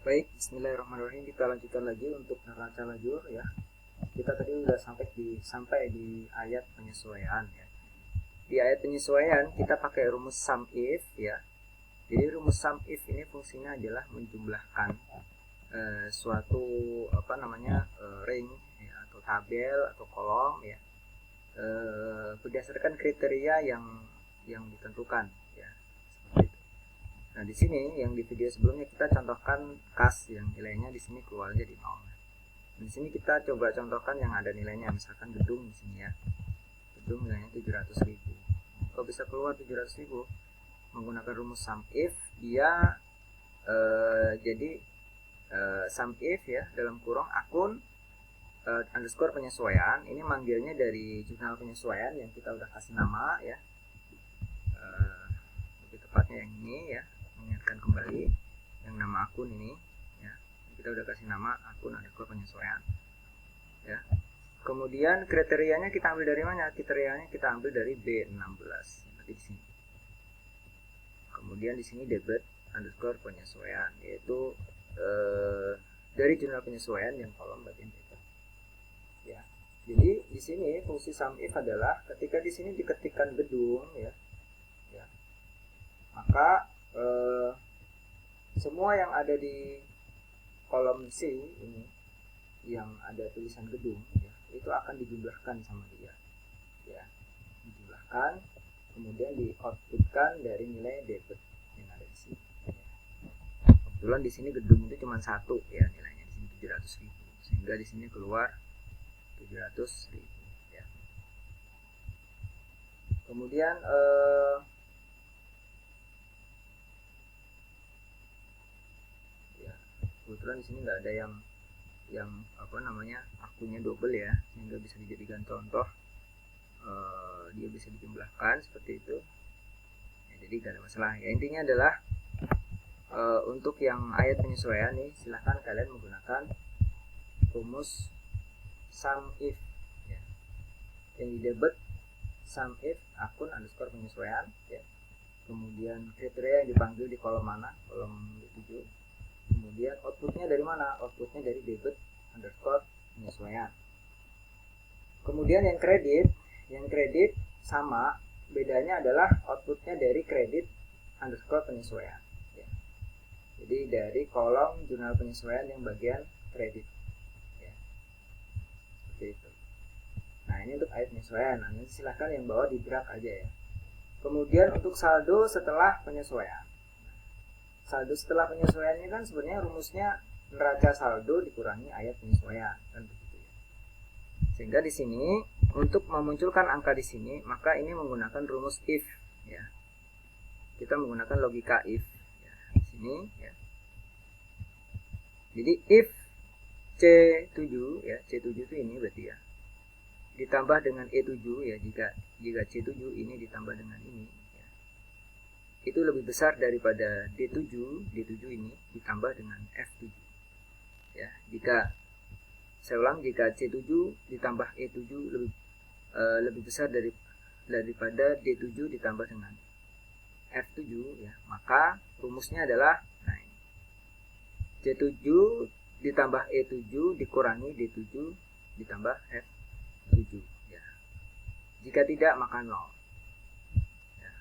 Baik, bismillahirrahmanirrahim. Kita lanjutkan lagi untuk neraca lajur ya. Kita tadi sudah sampai di ayat penyesuaian ya. Di ayat penyesuaian kita pakai rumus sum if ya. Jadi rumus sum if ini fungsinya adalah menjumlahkan suatu ring ya, atau tabel atau kolom ya, berdasarkan kriteria yang ditentukan ya. Seperti itu. Nah, di sini yang di video sebelumnya kita contohkan kas yang nilainya di sini keluar jadi 0. Di sini kita coba contohkan yang ada nilainya, misalkan gedung di sini ya. Gedung nilainya 700.000. Kalau bisa keluar 700.000 menggunakan rumus sum if, dia jadi sum if ya dalam kurung akun underscore penyesuaian. Ini manggilnya dari jurnal penyesuaian yang kita udah kasih nama ya. Lebih tepatnya yang ini ya, mengingatkan kembali yang nama akun ini ya. Kita udah kasih nama akun underscore penyesuaian ya. Kemudian kriterianya kita ambil dari mana? Kriterianya kita ambil dari B16 seperti di sini. Kemudian di sini debit underscore penyesuaian, yaitu dari jurnal penyesuaian yang kolom bagian debit ya. Jadi di sini fungsi sum if adalah ketika di sini diketikkan gedung ya, maka semua yang ada di kolom C ini yang ada tulisan gedung ya, itu akan dijumlahkan sama dia ya, dijumlahkan kemudian di outputkan dari nilai debit yang ada di sini ya. Kebetulan di sini gedung itu cuma satu ya, nilainya di sini 700.000 sehingga di sini keluar 700.000 ya. Kemudian kebetulan di sini nggak ada yang akunnya double ya, sehingga bisa dijadikan contoh. Dia bisa dijumlahkan seperti itu ya, jadi nggak ada masalah ya. Intinya adalah untuk yang ayat penyesuaian nih, silahkan kalian menggunakan rumus sum if ya. Yang di debit sum if akun underscore penyesuaian ya. Kemudian kriteria yang dipanggil di kolom mana, kolom 7. Kemudian outputnya dari mana? Outputnya dari debit underscore penyesuaian. Kemudian yang kredit sama, bedanya adalah outputnya dari kredit underscore penyesuaian ya. Jadi dari kolom jurnal penyesuaian yang bagian kredit ya. Seperti itu. Nah, ini untuk ayat penyesuaian. Nah, ini silahkan yang bawah di drag aja ya. Kemudian untuk saldo setelah penyesuaian. Saldo setelah penyesuaian ini kan sebenarnya rumusnya neraca saldo dikurangi ayat penyesuaian kan begitu ya. Sehingga di sini untuk memunculkan angka di sini maka ini menggunakan rumus if ya. Kita menggunakan logika if ya, di sini ya. Jadi if C7 ya, C7 itu ini berarti ya, ditambah dengan E7 ya, jika C7 ini ditambah dengan ini ya, itu lebih besar daripada D7 ini ditambah dengan F7 ya. Jika saya ulang, jika C7 ditambah E7 lebih besar daripada D7 ditambah dengan F7 ya, maka rumusnya adalah nah ini, C7 ditambah E7 dikurangi D7 ditambah F7 ya. Jika tidak maka 0 ya.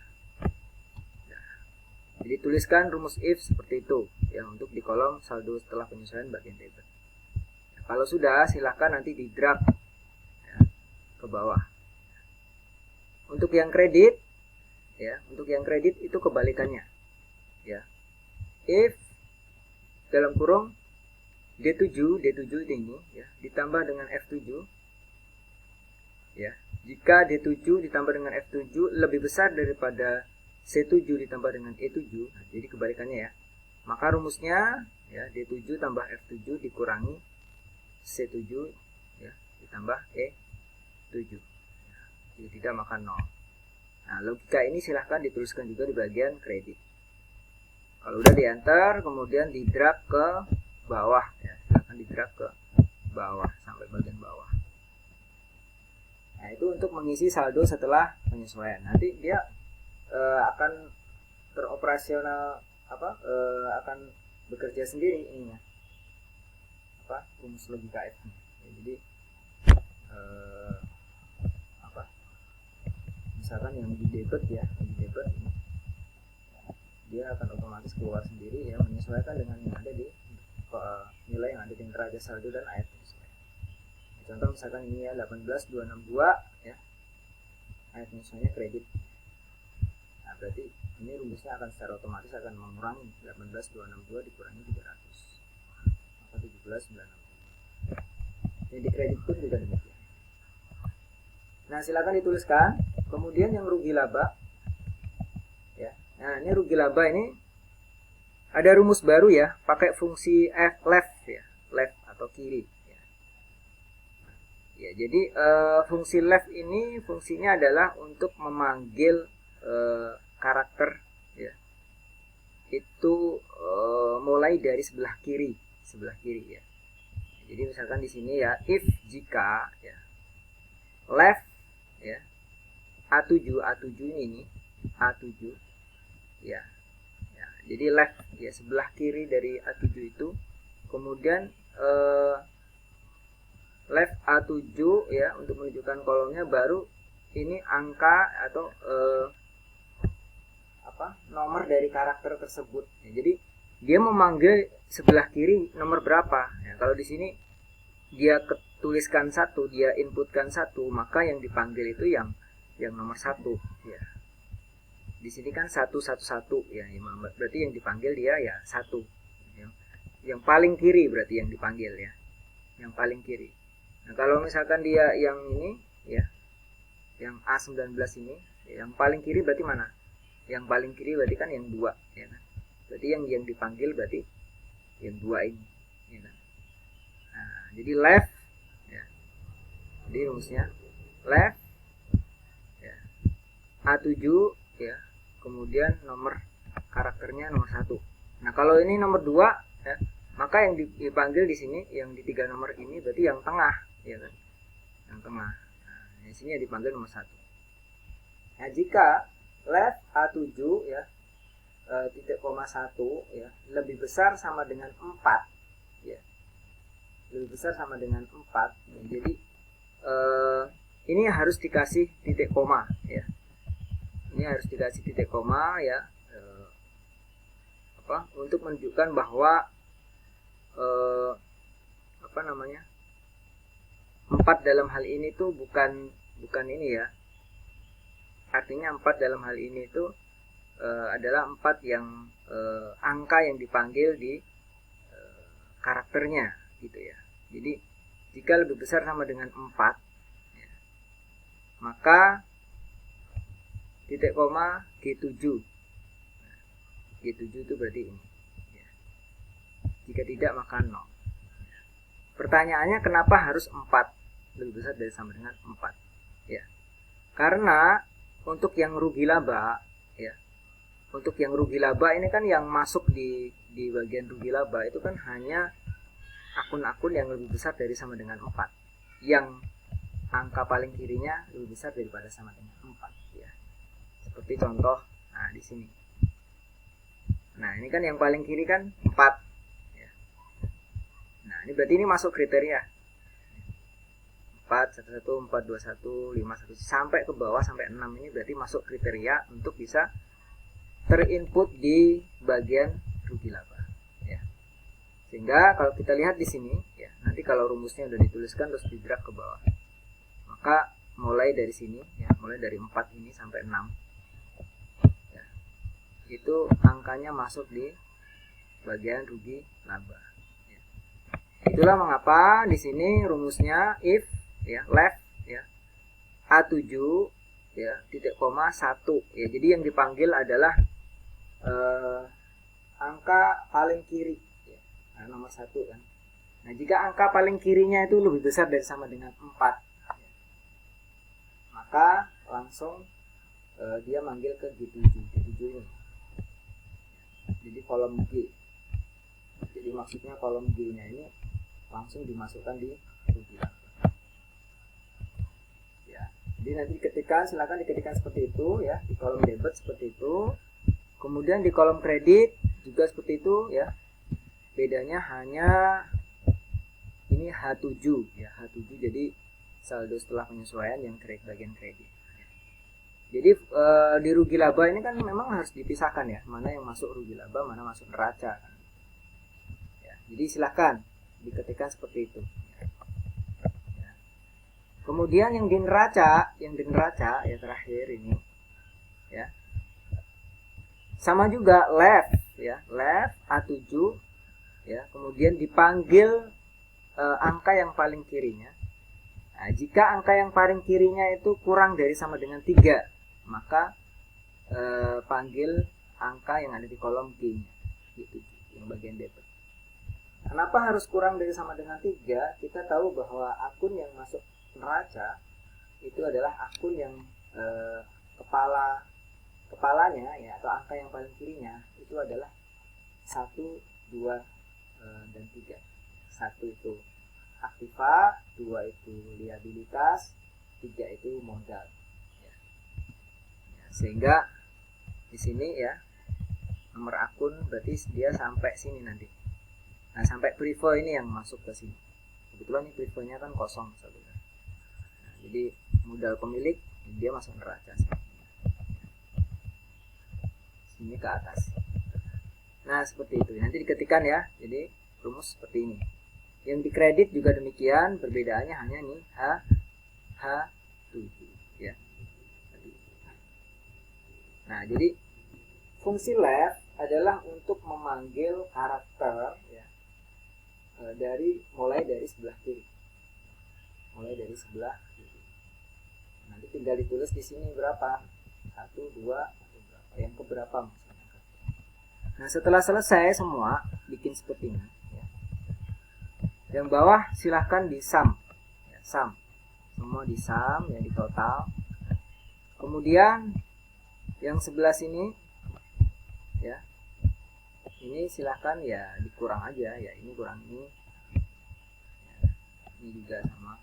Jadi tuliskan rumus if seperti itu ya untuk di kolom saldo setelah penyesuaian bagian debit. Kalau sudah, silahkan nanti di drag ya, ke bawah. Untuk yang kredit ya, untuk yang kredit itu kebalikannya ya. If dalam kurung D7 ini ya ditambah dengan F7 ya. Jika D7 ditambah dengan F7 lebih besar daripada C7 ditambah dengan E7, nah, jadi kebalikannya ya. Maka rumusnya ya D7 tambah F7 dikurangi C7 ya ditambah E7 ya. Jika tidak maka 0. Nah, logika ini silahkan dituliskan juga di bagian kredit. Kalau udah di enter kemudian di drag ke bawah ya, silahkan di drag ke bawah sampai bagian bawah. Nah, itu untuk mengisi saldo setelah penyesuaian. Nanti dia akan beroperasional akan bekerja sendiri ininya, rumus logika F. Ya, jadi misalkan yang di debit ya, di debit ini dia akan otomatis keluar sendiri ya, menyesuaikan dengan yang ada di nilai yang ada di neraca saldo dan AF. Contoh misalkan ini ya 18262 ya, AF misalnya kredit. Nah, berarti ini rumusnya akan secara otomatis akan mengurangi 18262 dikurangi 300, maka 17960. Jadi di kredit pun juga demikian. Nah, silakan dituliskan. Kemudian yang rugi laba ya. Nah, ini rugi laba ini ada rumus baru ya, pakai fungsi F left ya, left atau kiri ya. Ya, jadi fungsi left ini fungsinya adalah untuk memanggil karakter ya. Itu mulai dari sebelah kiri ya. Jadi misalkan di sini ya, if jika ya left ya A7 ini A7 ya. Ya, jadi left ya sebelah kiri dari A7 itu, kemudian left A7 ya untuk menunjukkan kolomnya, baru ini angka atau nomor dari karakter tersebut. Ya, jadi dia memanggil sebelah kiri nomor berapa. Ya, kalau di sini dia tuliskan 1, dia inputkan 1, maka yang dipanggil itu yang nomor 1 ya. Di sini kan 111 ya, berarti yang dipanggil dia ya 1. Yang paling kiri berarti yang dipanggil ya. Yang paling kiri. Nah, kalau misalkan dia yang ini ya, yang A19 ini, yang paling kiri berarti mana? Yang paling kiri berarti kan yang 2 ya kan. Berarti yang dipanggil berarti yang 2 ini ya kan. Nah, jadi left ya. Jadi rumusnya left ya, A7 ya, kemudian nomor karakternya nomor 1. Nah, kalau ini nomor 2 ya, maka yang dipanggil di sini yang di 3 nomor ini berarti yang tengah ya kan. Yang tengah. Nah, di sini dipanggil nomor 1. Nah, jika left A7 ya titik koma 1 ya lebih besar sama dengan 4 ya, lebih besar sama dengan 4 ya, jadi ini harus dikasih titik koma ya, ini harus dikasih titik koma ya, untuk menunjukkan bahwa 4 dalam hal ini tuh bukan ini ya. Artinya 4 dalam hal ini itu adalah 4 yang angka yang dipanggil di karakternya gitu ya. Jadi jika lebih besar sama dengan 4 ya, maka titik koma G7. Nah, G7 itu berarti ini ya. Jika tidak maka 0. Pertanyaannya kenapa harus 4 lebih besar dari sama dengan 4 ya. Karena untuk yang rugi laba ya, untuk yang rugi laba ini kan yang masuk di bagian rugi laba itu kan hanya akun-akun yang lebih besar dari sama dengan 4, yang angka paling kirinya lebih besar daripada sama dengan 4 ya. Seperti contoh nah di sini. Nah, ini kan yang paling kiri kan 4 ya. Nah, ini berarti ini masuk kriteria 4, 11, 4, 21, 5, 1 sampai ke bawah sampai 6 ini berarti masuk kriteria untuk bisa terinput di bagian rugi laba ya. Sehingga kalau kita lihat di sini ya, nanti kalau rumusnya udah dituliskan terus di drag ke bawah, maka mulai dari sini ya, mulai dari 4 ini sampai 6 ya, itu angkanya masuk di bagian rugi laba ya. Itulah mengapa di sini rumusnya if ya left ya A7 ya titik koma 1 ya. Jadi yang dipanggil adalah angka paling kiri ya. Nah, nomor 1 kan. Nah, jika angka paling kirinya itu lebih besar dari sama dengan 4 ya, maka langsung dia manggil ke G7 ini. Jadi kolom G. Jadi maksudnya kolom G-nya ini langsung dimasukkan di rugi laba. Jadi nanti silakan diketikkan seperti itu ya, di kolom debit seperti itu. Kemudian di kolom kredit juga seperti itu ya. bedanya hanya ini H7 ya, H7, jadi saldo setelah penyesuaian yang bagian kredit. Jadi di rugi laba ini kan memang harus dipisahkan ya, mana yang masuk rugi laba, mana masuk neraca kan. Ya, jadi silahkan diketikkan seperti itu. Ya. Kemudian yang di neraca ya terakhir ini ya. Sama juga left ya, left A7 ya, kemudian dipanggil angka yang paling kirinya. Nah, jika angka yang paling kirinya itu kurang dari sama dengan 3, maka panggil angka yang ada di kolom G-nya, gitu, yang bagian debit. Kenapa harus kurang dari sama dengan 3? Kita tahu bahwa akun yang masuk neraca itu adalah akun yang kepalanya ya, atau angka yang paling kirinya itu adalah 1, 2, dan 3. 1 itu aktiva, 2 itu liabilitas, 3 itu modal. Ya. Sehingga di sini ya nomor akun berarti dia sampai sini nanti. Nah, sampai privo ini yang masuk ke sini. Kebetulan ini privonya kan kosong saudara. Nah, jadi modal pemilik dia masuk neraca sini ke atas. Nah, seperti itu. Nanti diketikkan ya. Jadi rumus seperti ini. Yang dikredit juga demikian, perbedaannya hanya nih H7 ya. Nah, jadi fungsi left adalah untuk memanggil karakter ya, mulai dari sebelah kiri. Nanti tinggal ditulis di sini berapa? 1, 2 atau berapa? Yang keberapa maksudnya. Nah, setelah selesai semua bikin seperti ini. Yang bawah silahkan di sum ya, sum semua di sum ya, di total. Kemudian yang sebelah sini ya, ini silahkan ya dikurang aja ya, ini kurang ini ya, ini juga sama,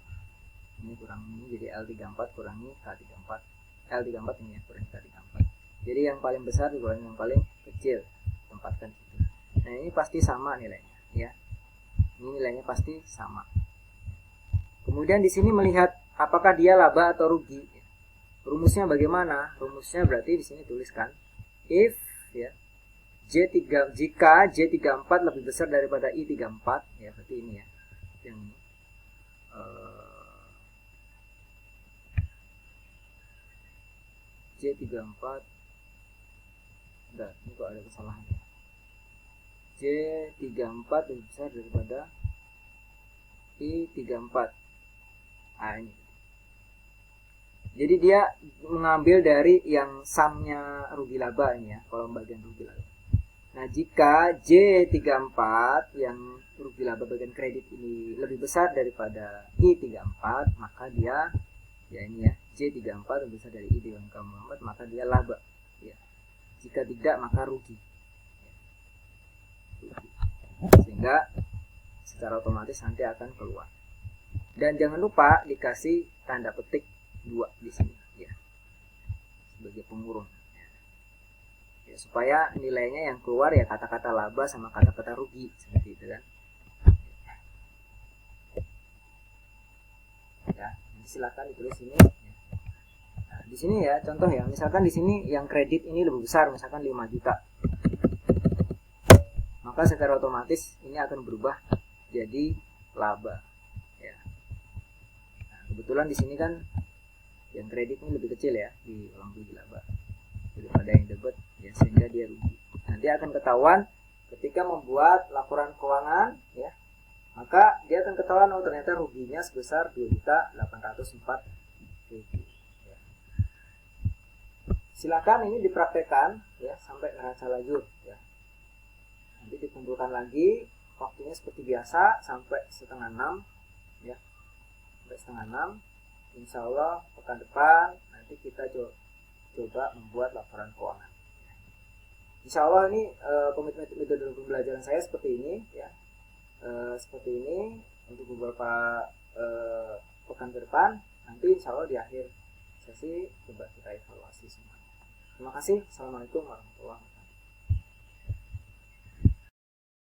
ini kurang ini, jadi L34 kurangi K34, L34 ini ya kurangi K34, jadi yang paling besar dikurangi yang paling kecil, tempatkan situ. Nah, ini pasti sama nilainya ya. Ini nilainya pasti sama. Kemudian di sini melihat apakah dia laba atau rugi. Rumusnya bagaimana? Rumusnya berarti di sini tuliskan if ya jika J34 lebih besar daripada I34 ya, berarti ini ya. Yang ini. J34 enggak, ini kok ada kesalahan. J34 lebih besar daripada I34. Ah, ini. Jadi dia mengambil dari yang sumnya rugi laba ini ya, kolom bagian rugi laba. Nah, jika J34 yang rugi laba bagian kredit ini lebih besar daripada I34, maka dia ya ini ya, J34 lebih besar dari I34, maka dia laba ya. Jika tidak, maka rugi. Sehingga secara otomatis nanti akan keluar. Dan jangan lupa dikasih tanda petik 2 di sini ya, sebagai pengurung ya, supaya nilainya yang keluar ya kata-kata laba sama kata-kata rugi seperti itu kan ya. Silakan ditulis ini ya. Nah, di sini ya contoh ya, misalkan di sini yang kredit ini lebih besar, misalkan 5 juta, maka secara otomatis ini akan berubah jadi laba ya. Nah, kebetulan di sini kan yang kredit ini lebih kecil ya di kolom rugi laba daripada yang debit ya, sehingga dia rugi. Nanti akan ketahuan ketika membuat laporan keuangan ya, maka dia akan ketahuan oh ternyata ruginya sebesar 2.804.000 ya. Silakan ini dipraktekkan ya sampai neraca lajur ya. Nanti dikumpulkan lagi, waktunya seperti biasa sampai 5:30 ya, sampai 5:30. Insya Allah pekan depan nanti kita coba membuat laporan keuangan. Insya Allah ini metode pembelajaran saya seperti ini ya, seperti ini untuk beberapa pekan ke depan. Nanti insya Allah di akhir sesi coba kita evaluasi semuanya. Terima kasih. Assalamualaikum warahmatullahi wabarakatuh.